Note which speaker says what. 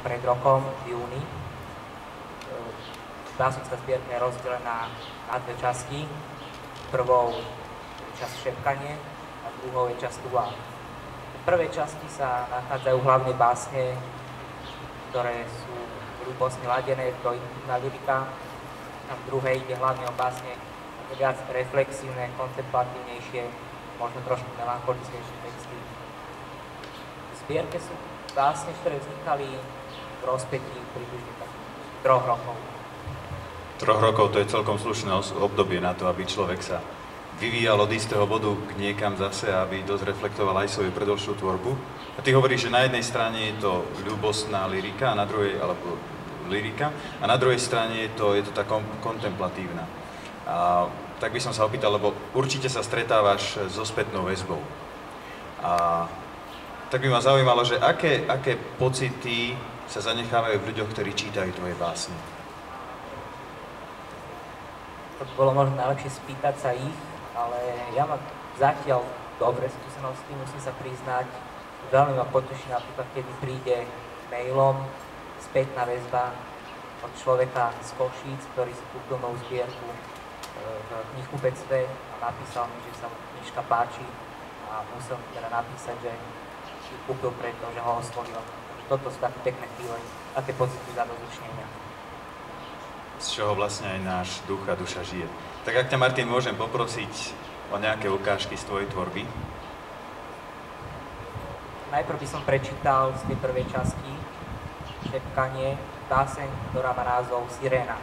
Speaker 1: pred rokom, v júni. Básnická zbierka je rozdelená na dve časti. Prvou je časť Šepkanie a druhou je časť Tuva. V prvej časti sa nachádzajú hlavné básne, ktoré sú ľúbostne ladené, to intimná lyrika. A v druhej ide hlavne o básne viac reflexívne, kontemplatívnejšie, možno trošku melancholickejšie texty. V zbierke sú básne, ktoré vznikali v rozpätí približne 3 rokov.
Speaker 2: 3 rokov to je celkom slušné obdobie na to, aby človek sa vyvíjal od istého bodu k niekam zase, aby dosť reflektoval aj svoju predošlú tvorbu. A ty hovoríš, že na jednej strane je to ľúbostná lyrika, a na druhej, alebo lyrika, a na druhej strane je to tá kontemplatívna. A tak by som sa opýtal, lebo určite sa stretávaš so spätnou väzbou. A tak by ma zaujímalo, že aké pocity sa zanechávajú v ľuďoch, ktorí čítajú tvoje básne?
Speaker 1: To bolo možno najlepšie spýtať sa ich, ale ja mám zatiaľ dobré skúsenosti, musím sa priznať. Veľmi ma poteší napríklad, kedy príde mailom spätná väzba od človeka z Košíc, ktorý si kúpil novú zbierku v knihkupectve a napísal mi, že sa mu knižka páči a musel mi teda napísať, že si kúpil preto, že ho oslovil. Takže toto sú také pekné chvíle, také pocity zadozučnenia.
Speaker 2: Z čoho vlastne aj náš duch a duša žije. Tak ak ťa, Martin, môžem poprosiť o nejaké ukážky z tvojej tvorby?
Speaker 1: Najprv by som prečítal z tej prvej časti Šepkanie báseň, ktorá má názov Siréna.